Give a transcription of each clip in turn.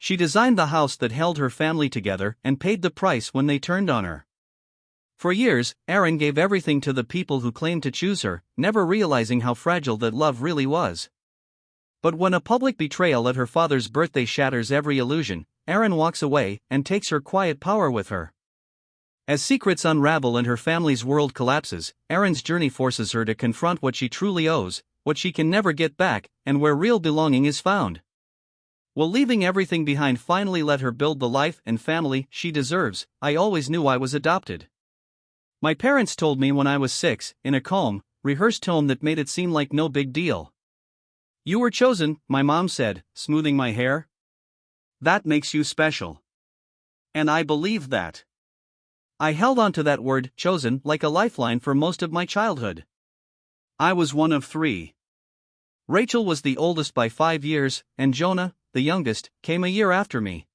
She designed the house that held her family together and paid the price when they turned on her. For years, Erin gave everything to the people who claimed to choose her, never realizing how fragile that love really was. But when a public betrayal at her father's birthday shatters every illusion, Erin walks away and takes her quiet power with her. As secrets unravel and her family's world collapses, Erin's journey forces her to confront what she truly owes, what she can never get back, and where real belonging is found. Will leaving everything behind finally let her build the life and family she deserves? I always knew I was adopted. My parents told me when I was 6, in a calm, rehearsed tone that made it seem like no big deal. "You were chosen," my mom said, smoothing my hair. "That makes you special." And I believed that. I held on to that word, chosen, like a lifeline for most of my childhood. I was one of 3. Rachel was the oldest by 5 years, and Jonah, the youngest, came a year after me.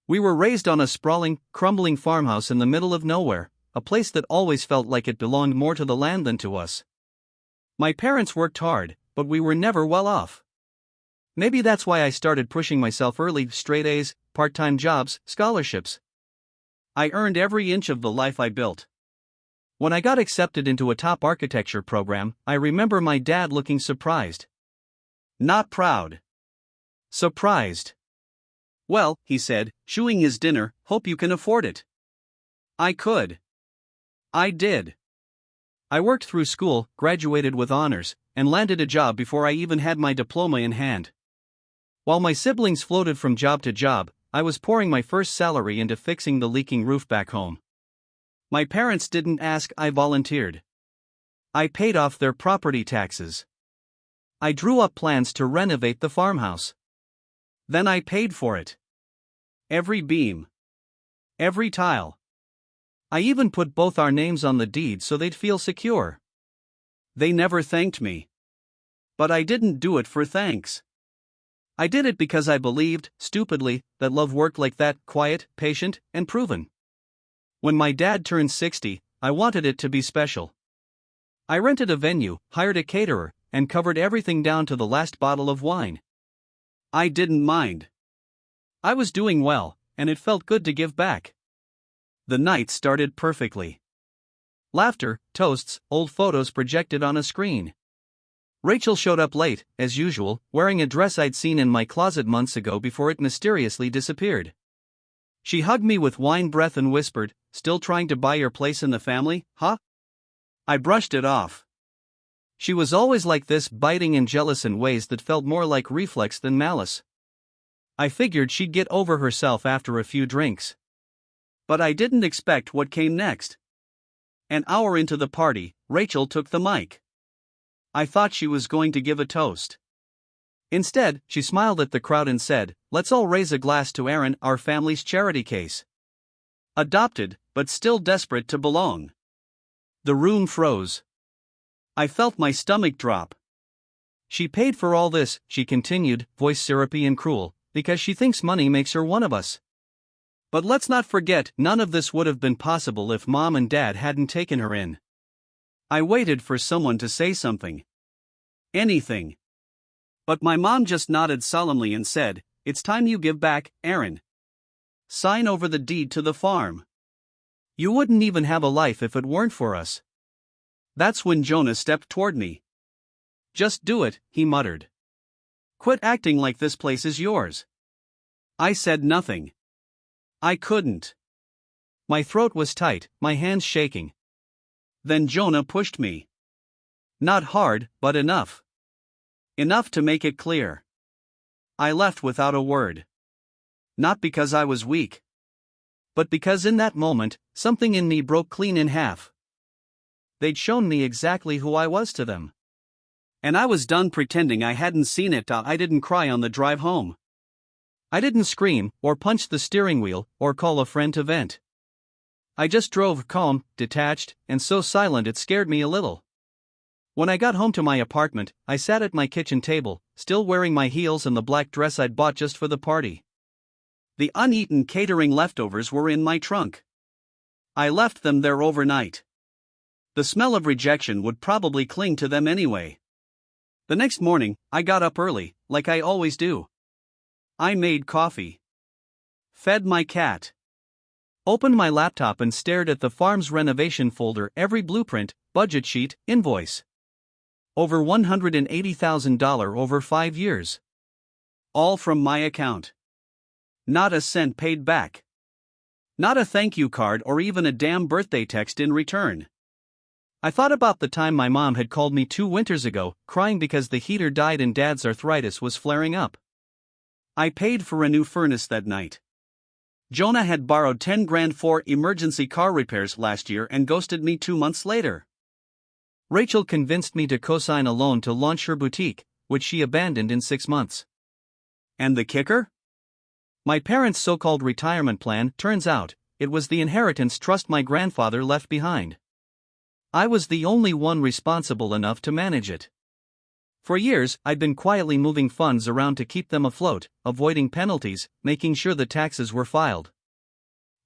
We were raised on a sprawling, crumbling farmhouse in the middle of nowhere, a place that always felt like it belonged more to the land than to us. My parents worked hard, but we were never well off. Maybe that's why I started pushing myself early: straight A's, part-time jobs, scholarships. I earned every inch of the life I built. When I got accepted into a top architecture program, I remember my dad looking surprised. Not proud. Surprised. "Well," he said, chewing his dinner, "hope you can afford it." I could. I did. I worked through school, graduated with honors, and landed a job before I even had my diploma in hand. While my siblings floated from job to job, I was pouring my first salary into fixing the leaking roof back home. My parents didn't ask, I volunteered. I paid off their property taxes. I drew up plans to renovate the farmhouse. Then I paid for it. Every beam. Every tile. I even put both our names on the deed so they'd feel secure. They never thanked me. But I didn't do it for thanks. I did it because I believed, stupidly, that love worked like that: quiet, patient, and proven. When my dad turned 60, I wanted it to be special. I rented a venue, hired a caterer, and covered everything down to the last bottle of wine. I didn't mind. I was doing well, and it felt good to give back. The night started perfectly. Laughter, toasts, old photos projected on a screen. Rachel showed up late, as usual, wearing a dress I'd seen in my closet months ago before it mysteriously disappeared. She hugged me with wine breath and whispered, "Still trying to buy your place in the family, huh?" I brushed it off. She was always like this, biting and jealous in ways that felt more like reflex than malice. I figured she'd get over herself after a few drinks. But I didn't expect what came next. An hour into the party, Rachel took the mic. I thought she was going to give a toast. Instead, she smiled at the crowd and said, "Let's all raise a glass to Erin, our family's charity case. Adopted, but still desperate to belong." The room froze. I felt my stomach drop. "She paid for all this," she continued, voice syrupy and cruel, "because she thinks money makes her one of us. But let's not forget, none of this would have been possible if Mom and Dad hadn't taken her in." I waited for someone to say something. Anything. But my mom just nodded solemnly and said, "It's time you give back, Erin. Sign over the deed to the farm. You wouldn't even have a life if it weren't for us." That's when Jonah stepped toward me. "Just do it," he muttered. "Quit acting like this place is yours." I said nothing. I couldn't. My throat was tight, my hands shaking. Then Jonah pushed me. Not hard, but enough. Enough to make it clear. I left without a word. Not because I was weak, but because in that moment, something in me broke clean in half. They'd shown me exactly who I was to them. And I was done pretending I hadn't seen it. I didn't cry on the drive home. I didn't scream, or punch the steering wheel, or call a friend to vent. I just drove calm, detached, and so silent it scared me a little. When I got home to my apartment, I sat at my kitchen table, still wearing my heels and the black dress I'd bought just for the party. The uneaten catering leftovers were in my trunk. I left them there overnight. The smell of rejection would probably cling to them anyway. The next morning, I got up early, like I always do. I made coffee. Fed my cat. Opened my laptop and stared at the farm's renovation folder, every blueprint, budget sheet, invoice. Over $180,000 over 5 years. All from my account. Not a cent paid back. Not a thank you card or even a damn birthday text in return. I thought about the time my mom had called me 2 winters ago, crying because the heater died and Dad's arthritis was flaring up. I paid for a new furnace that night. Jonah had borrowed 10 grand for emergency car repairs last year and ghosted me 2 months later. Rachel convinced me to co-sign a loan to launch her boutique, which she abandoned in 6 months. And the kicker? My parents' so-called retirement plan, turns out, it was the inheritance trust my grandfather left behind. I was the only one responsible enough to manage it. For years, I'd been quietly moving funds around to keep them afloat, avoiding penalties, making sure the taxes were filed.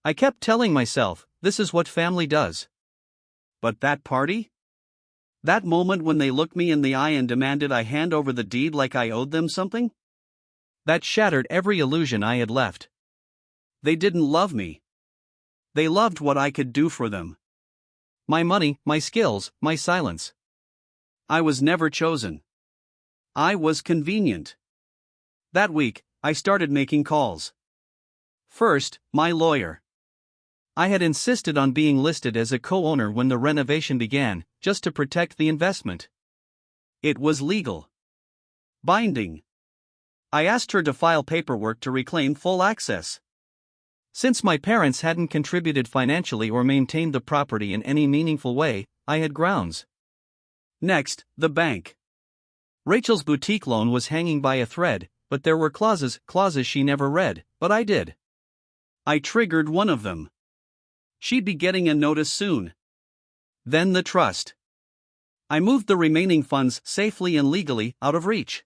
I kept telling myself, this is what family does. But that party? That moment when they looked me in the eye and demanded I hand over the deed like I owed them something? That shattered every illusion I had left. They didn't love me. They loved what I could do for them. My money, my skills, my silence. I was never chosen. I was convenient. That week, I started making calls. First, my lawyer. I had insisted on being listed as a co-owner when the renovation began, just to protect the investment. It was legal. Binding. I asked her to file paperwork to reclaim full access. Since my parents hadn't contributed financially or maintained the property in any meaningful way, I had grounds. Next, the bank. Rachel's boutique loan was hanging by a thread, but there were clauses she never read, but I did. I triggered one of them. She'd be getting a notice soon. Then the trust. I moved the remaining funds safely and legally out of reach.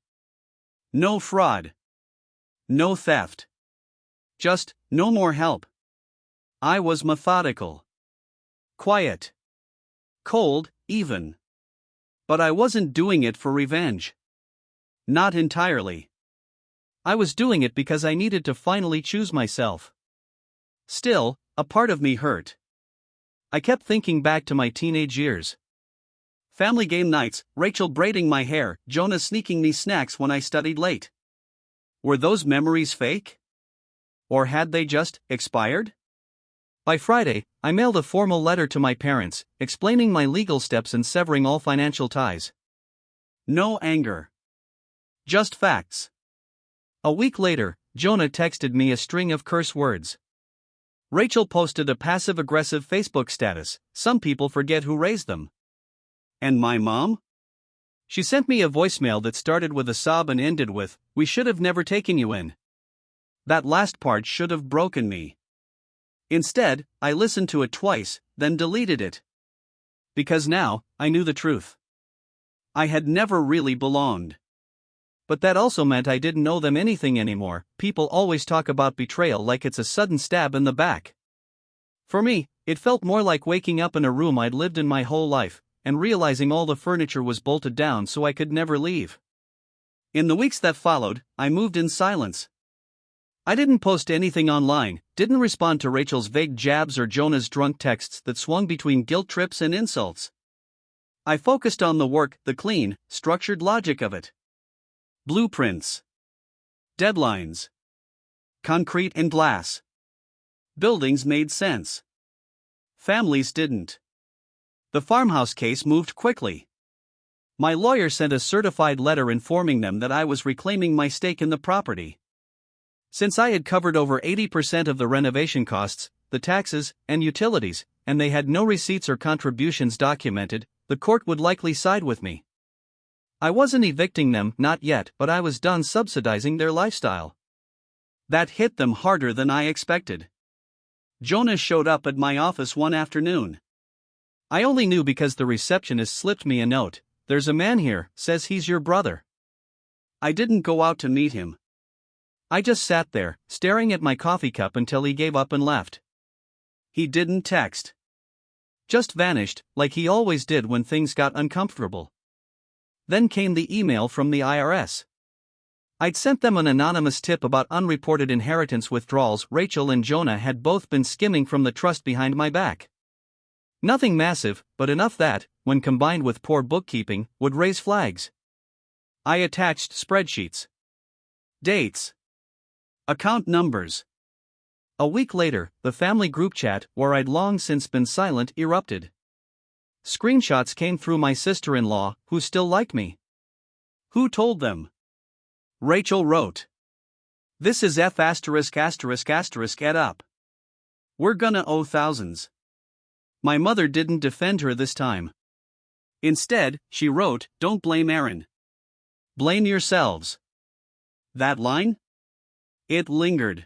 No fraud. No theft. Just, no more help. I was methodical. Quiet. Cold, even. But I wasn't doing it for revenge. Not entirely. I was doing it because I needed to finally choose myself. Still, a part of me hurt. I kept thinking back to my teenage years. Family game nights, Rachel braiding my hair, Jonah sneaking me snacks when I studied late. Were those memories fake? Or had they just expired? By Friday, I mailed a formal letter to my parents, explaining my legal steps and severing all financial ties. No anger. Just facts. A week later, Jonah texted me a string of curse words. Rachel posted a passive-aggressive Facebook status, some people forget who raised them. And my mom? She sent me a voicemail that started with a sob and ended with, "We should have never taken you in." That last part should have broken me. Instead, I listened to it twice, then deleted it. Because now, I knew the truth. I had never really belonged. But that also meant I didn't owe them anything anymore. People always talk about betrayal like it's a sudden stab in the back. For me, it felt more like waking up in a room I'd lived in my whole life, and realizing all the furniture was bolted down so I could never leave. In the weeks that followed, I moved in silence. I didn't post anything online, didn't respond to Rachel's vague jabs or Jonah's drunk texts that swung between guilt trips and insults. I focused on the work, the clean, structured logic of it. Blueprints. Deadlines. Concrete and glass. Buildings made sense. Families didn't. The farmhouse case moved quickly. My lawyer sent a certified letter informing them that I was reclaiming my stake in the property. Since I had covered over 80% of the renovation costs, the taxes, and utilities, and they had no receipts or contributions documented, the court would likely side with me. I wasn't evicting them, not yet, but I was done subsidizing their lifestyle. That hit them harder than I expected. Jonah showed up at my office one afternoon. I only knew because the receptionist slipped me a note. "There's a man here, says he's your brother." I didn't go out to meet him. I just sat there, staring at my coffee cup until he gave up and left. He didn't text. Just vanished, like he always did when things got uncomfortable. Then came the email from the IRS. I'd sent them an anonymous tip about unreported inheritance withdrawals. Rachel and Jonah had both been skimming from the trust behind my back. Nothing massive, but enough that, when combined with poor bookkeeping, would raise flags. I attached spreadsheets, dates, account numbers. A week later, the family group chat, where I'd long since been silent, erupted. Screenshots came through my sister-in-law, who still liked me. Who told them? Rachel wrote. This is F*** ****** add up. We're gonna owe thousands. My mother didn't defend her this time. Instead, she wrote, don't blame Aaron. Blame yourselves. That line? It lingered.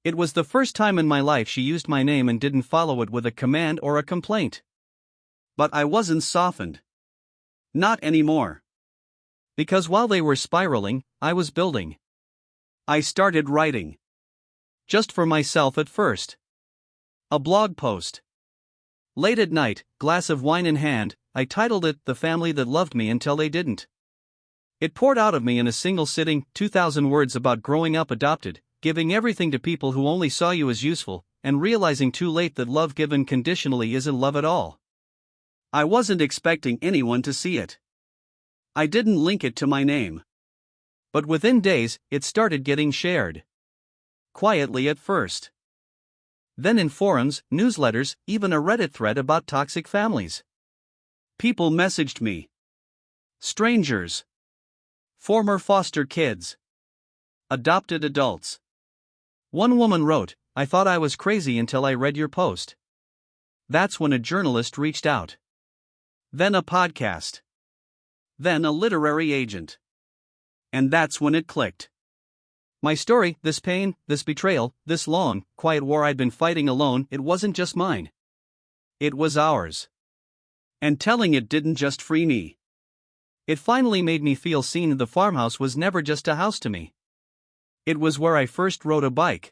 It was the first time in my life she used my name and didn't follow it with a command or a complaint. But I wasn't softened. Not anymore. Because while they were spiraling, I was building. I started writing. Just for myself at first. A blog post. Late at night, glass of wine in hand, I titled it The Family That Loved Me Until They Didn't. It poured out of me in a single sitting, 2,000 words about growing up adopted, giving everything to people who only saw you as useful, and realizing too late that love given conditionally isn't love at all. I wasn't expecting anyone to see it. I didn't link it to my name. But within days, it started getting shared. Quietly at first. Then in forums, newsletters, even a Reddit thread about toxic families. People messaged me. Strangers. Former foster kids. Adopted adults. One woman wrote, I thought I was crazy until I read your post. That's when a journalist reached out. Then a podcast. Then a literary agent. And that's when it clicked. My story, this pain, this betrayal, this long, quiet war I'd been fighting alone, it wasn't just mine. It was ours. And telling it didn't just free me. It finally made me feel seen. The farmhouse was never just a house to me. It was where I first rode a bike.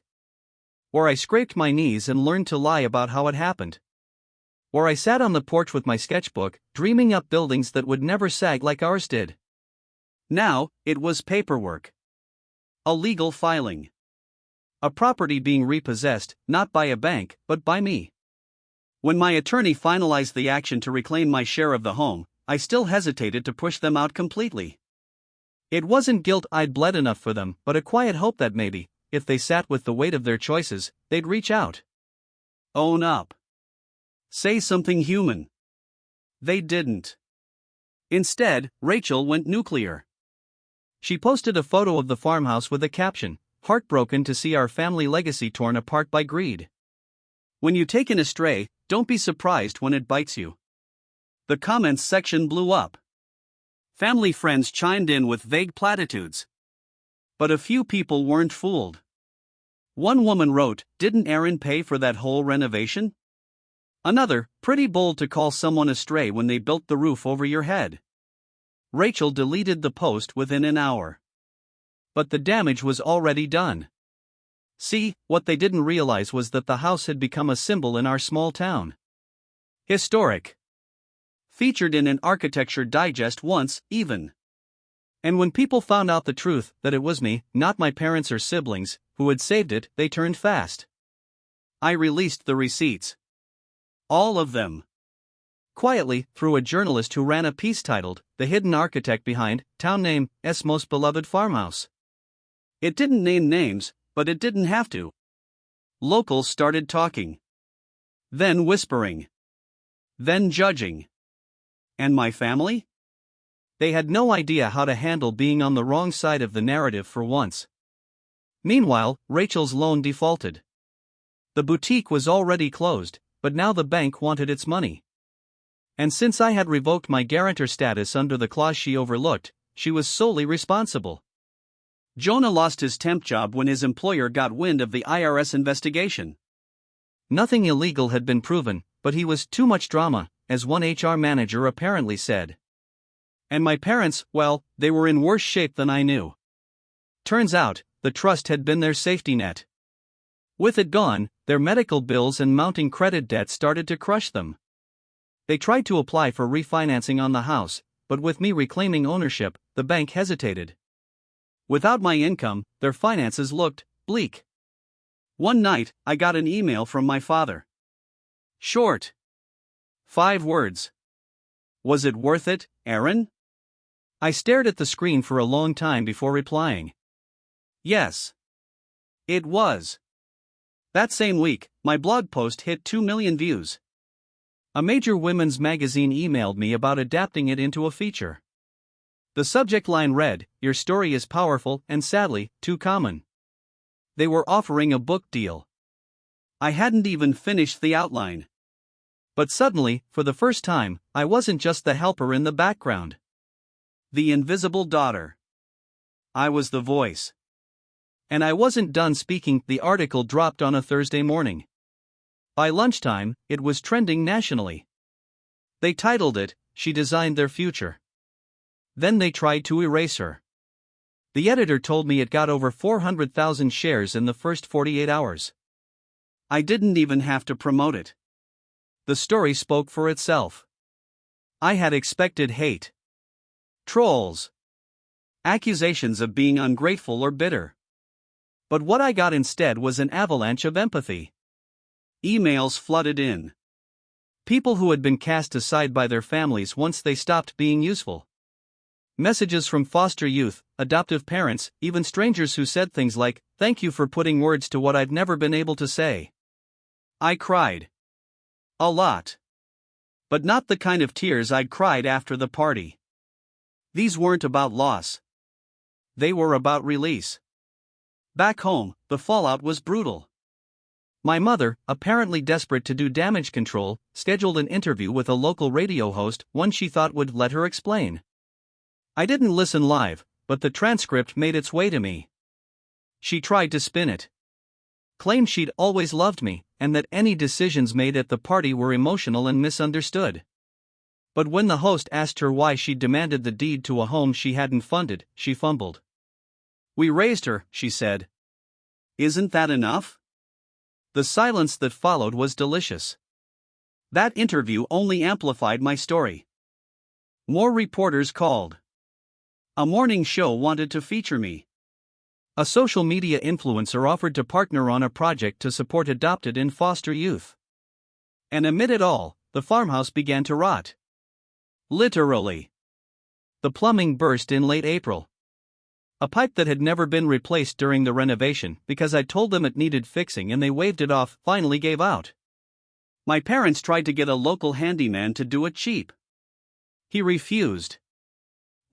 Where I scraped my knees and learned to lie about how it happened. Where I sat on the porch with my sketchbook, dreaming up buildings that would never sag like ours did. Now, it was paperwork. A legal filing. A property being repossessed, not by a bank, but by me. When my attorney finalized the action to reclaim my share of the home, I still hesitated to push them out completely. It wasn't guilt I'd bled enough for them, but a quiet hope that maybe, if they sat with the weight of their choices, they'd reach out. Own up. Say something human. They didn't. Instead, Rachel went nuclear. She posted a photo of the farmhouse with a caption, heartbroken to see our family legacy torn apart by greed. When you take in a stray, don't be surprised when it bites you. The comments section blew up. Family friends chimed in with vague platitudes. But a few people weren't fooled. One woman wrote, didn't Aaron pay for that whole renovation? Another, pretty bold to call someone a stray when they built the roof over your head. Rachel deleted the post within an hour. But the damage was already done. See, what they didn't realize was that the house had become a symbol in our small town. Historic. Featured in an Architecture Digest once, even. And when people found out the truth, that it was me, not my parents or siblings, who had saved it, they turned fast. I released the receipts. All of them. Quietly, through a journalist who ran a piece titled, The Hidden Architect Behind, Town Name, S Most Beloved Farmhouse. It didn't name names, but it didn't have to. Locals started talking. Then whispering. Then judging. And my family? They had no idea how to handle being on the wrong side of the narrative for once. Meanwhile, Rachel's loan defaulted. The boutique was already closed, but now the bank wanted its money. And since I had revoked my guarantor status under the clause she overlooked, she was solely responsible. Jonah lost his temp job when his employer got wind of the IRS investigation. Nothing illegal had been proven, but he was too much drama, as one HR manager apparently said. And my parents, well, they were in worse shape than I knew. Turns out, the trust had been their safety net. With it gone, their medical bills and mounting credit debt started to crush them. They tried to apply for refinancing on the house, but with me reclaiming ownership, the bank hesitated. Without my income, their finances looked bleak. One night, I got an email from my father. Short. 5 words. Was it worth it, Aaron? I stared at the screen for a long time before replying. Yes. It was. That same week, my blog post hit 2 million views. A major women's magazine emailed me about adapting it into a feature. The subject line read, "Your story is powerful and sadly, too common." They were offering a book deal. I hadn't even finished the outline. But suddenly, for the first time, I wasn't just the helper in the background. The invisible daughter. I was the voice. And I wasn't done speaking. The article dropped on a Thursday morning. By lunchtime, it was trending nationally. They titled it, "She Designed Their Future." Then they tried to erase her. The editor told me it got over 400,000 shares in the first 48 hours. I didn't even have to promote it. The story spoke for itself. I had expected hate. Trolls. Accusations of being ungrateful or bitter. But what I got instead was an avalanche of empathy. Emails flooded in. People who had been cast aside by their families once they stopped being useful. Messages from foster youth, adoptive parents, even strangers who said things like, "Thank you for putting words to what I've never been able to say." I cried. A lot. But not the kind of tears I'd cried after the party. These weren't about loss. They were about release. Back home, the fallout was brutal. My mother, apparently desperate to do damage control, scheduled an interview with a local radio host, one she thought would let her explain. I didn't listen live, but the transcript made its way to me. She tried to spin it. Claimed she'd always loved me, and that any decisions made at the party were emotional and misunderstood. But when the host asked her why she'd demanded the deed to a home she hadn't funded, she fumbled. "We raised her," she said. "Isn't that enough?" The silence that followed was delicious. That interview only amplified my story. More reporters called. A morning show wanted to feature me. A social media influencer offered to partner on a project to support adopted and foster youth. And amid it all, the farmhouse began to rot. Literally. The plumbing burst in late April. A pipe that had never been replaced during the renovation because I told them it needed fixing and they waved it off, finally gave out. My parents tried to get a local handyman to do it cheap. He refused.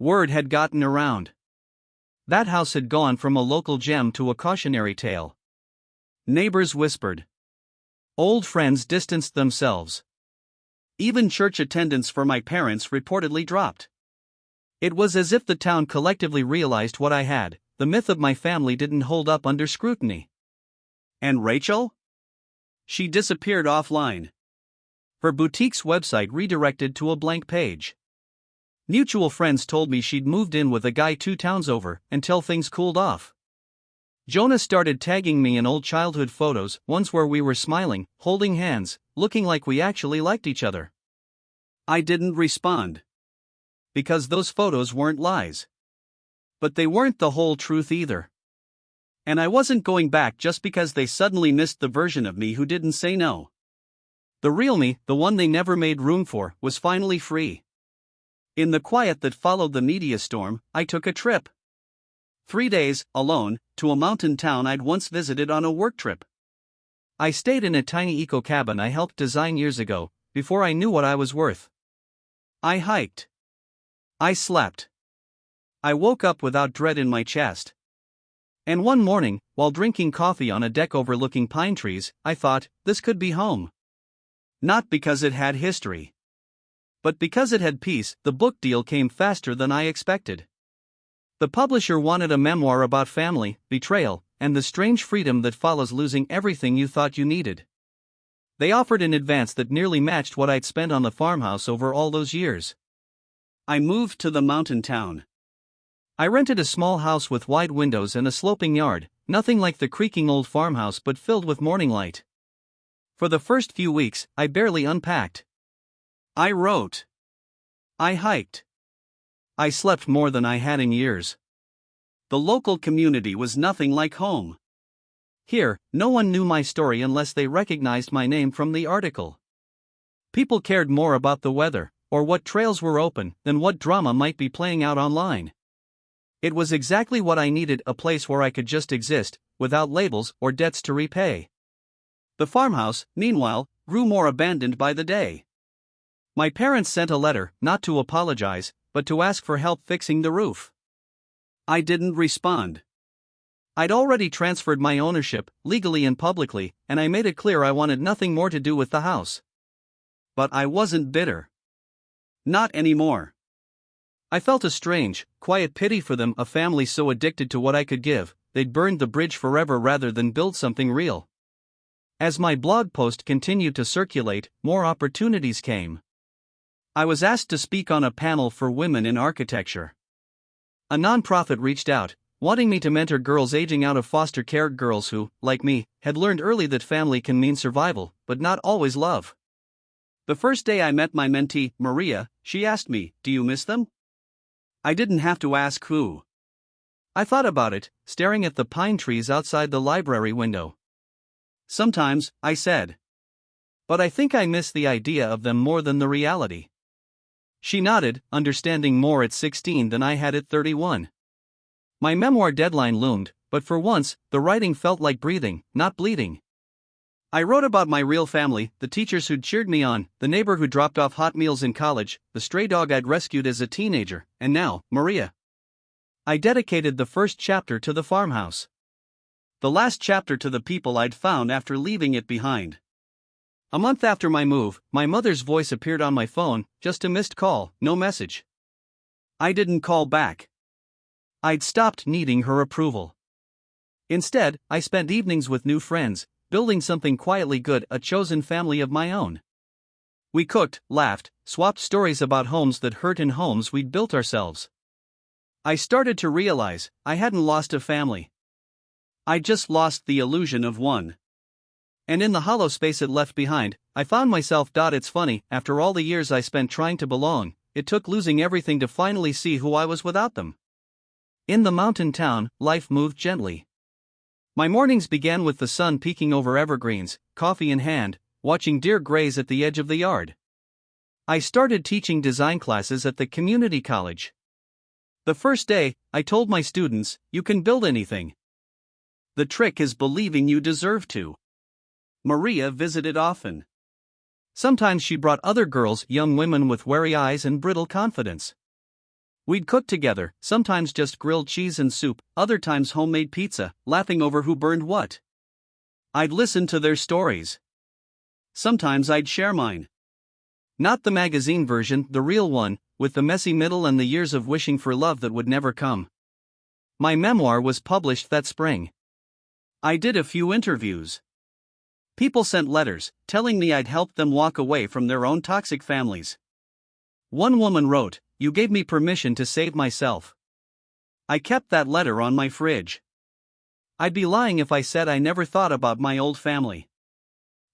Word had gotten around. That house had gone from a local gem to a cautionary tale. Neighbors whispered. Old friends distanced themselves. Even church attendance for my parents reportedly dropped. It was as if the town collectively realized what I had, the myth of my family didn't hold up under scrutiny. And Rachel? She disappeared offline. Her boutique's website redirected to a blank page. Mutual friends told me she'd moved in with a guy 2 towns over, until things cooled off. Jonah started tagging me in old childhood photos, ones where we were smiling, holding hands, looking like we actually liked each other. I didn't respond. Because those photos weren't lies. But they weren't the whole truth either. And I wasn't going back just because they suddenly missed the version of me who didn't say no. The real me, the one they never made room for, was finally free. In the quiet that followed the media storm, I took a trip. 3 days, alone, to a mountain town I'd once visited on a work trip. I stayed in a tiny eco-cabin I helped design years ago, before I knew what I was worth. I hiked. I slept. I woke up without dread in my chest. And one morning, while drinking coffee on a deck overlooking pine trees, I thought, this could be home. Not because it had history. But because it had peace. The book deal came faster than I expected. The publisher wanted a memoir about family, betrayal, and the strange freedom that follows losing everything you thought you needed. They offered an advance that nearly matched what I'd spent on the farmhouse over all those years. I moved to the mountain town. I rented a small house with wide windows and a sloping yard, nothing like the creaking old farmhouse but filled with morning light. For the first few weeks, I barely unpacked. I wrote. I hiked. I slept more than I had in years. The local community was nothing like home. Here, no one knew my story unless they recognized my name from the article. People cared more about the weather, or what trails were open, than what drama might be playing out online. It was exactly what I needed, a place where I could just exist, without labels or debts to repay. The farmhouse, meanwhile, grew more abandoned by the day. My parents sent a letter, not to apologize, but to ask for help fixing the roof. I didn't respond. I'd already transferred my ownership, legally and publicly, and I made it clear I wanted nothing more to do with the house. But I wasn't bitter. Not anymore. I felt a strange, quiet pity for them, a family so addicted to what I could give, they'd burned the bridge forever rather than build something real. As my blog post continued to circulate, more opportunities came. I was asked to speak on a panel for women in architecture. A nonprofit reached out, wanting me to mentor girls aging out of foster care, girls who, like me, had learned early that family can mean survival, but not always love. The first day I met my mentee, Maria, she asked me, "Do you miss them?" I didn't have to ask who. I thought about it, staring at the pine trees outside the library window. "Sometimes," I said. "But I think I miss the idea of them more than the reality." She nodded, understanding more at 16 than I had at 31. My memoir deadline loomed, but for once, the writing felt like breathing, not bleeding. I wrote about my real family, the teachers who'd cheered me on, the neighbor who dropped off hot meals in college, the stray dog I'd rescued as a teenager, and now, Maria. I dedicated the first chapter to the farmhouse. The last chapter to the people I'd found after leaving it behind. A month after my move, my mother's voice appeared on my phone, just a missed call, no message. I didn't call back. I'd stopped needing her approval. Instead, I spent evenings with new friends, building something quietly good, a chosen family of my own. We cooked, laughed, swapped stories about homes that hurt and homes we'd built ourselves. I started to realize I hadn't lost a family. I just lost the illusion of one. And in the hollow space it left behind, I found myself. It's funny, after all the years I spent trying to belong, it took losing everything to finally see who I was without them. In the mountain town, life moved gently. My mornings began with the sun peeking over evergreens, coffee in hand, watching deer graze at the edge of the yard. I started teaching design classes at the community college. The first day, I told my students, "You can build anything. The trick is believing you deserve to." Maria visited often. Sometimes she brought other girls, young women with wary eyes and brittle confidence. We'd cook together, sometimes just grilled cheese and soup, other times homemade pizza, laughing over who burned what. I'd listen to their stories. Sometimes I'd share mine. Not the magazine version, the real one, with the messy middle and the years of wishing for love that would never come. My memoir was published that spring. I did a few interviews. People sent letters, telling me I'd helped them walk away from their own toxic families. One woman wrote, "You gave me permission to save myself." I kept that letter on my fridge. I'd be lying if I said I never thought about my old family.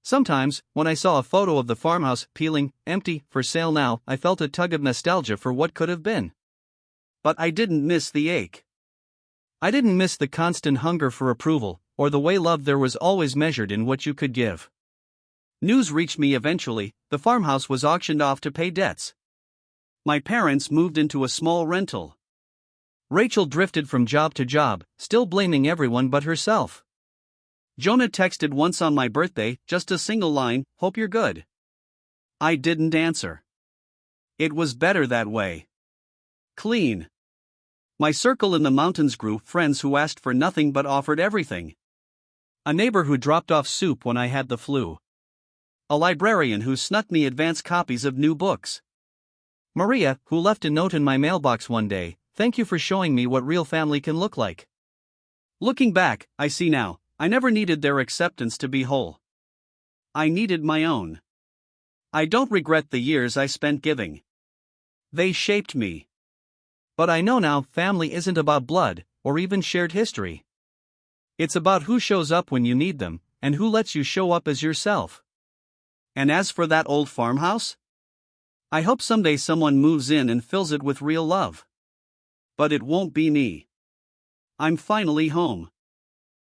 Sometimes, when I saw a photo of the farmhouse, peeling, empty, for sale now, I felt a tug of nostalgia for what could have been. But I didn't miss the ache. I didn't miss the constant hunger for approval, or the way love there was always measured in what you could give. News reached me eventually, the farmhouse was auctioned off to pay debts. My parents moved into a small rental. Rachel drifted from job to job, still blaming everyone but herself. Jonah texted once on my birthday, just a single line, "Hope you're good." I didn't answer. It was better that way. Clean. My circle in the mountains grew, friends who asked for nothing but offered everything. A neighbor who dropped off soup when I had the flu. A librarian who snuck me advance copies of new books. Maria, who left a note in my mailbox one day, "Thank you for showing me what real family can look like." Looking back, I see now, I never needed their acceptance to be whole. I needed my own. I don't regret the years I spent giving. They shaped me. But I know now, family isn't about blood, or even shared history. It's about who shows up when you need them, and who lets you show up as yourself. And as for that old farmhouse? I hope someday someone moves in and fills it with real love. But it won't be me. I'm finally home.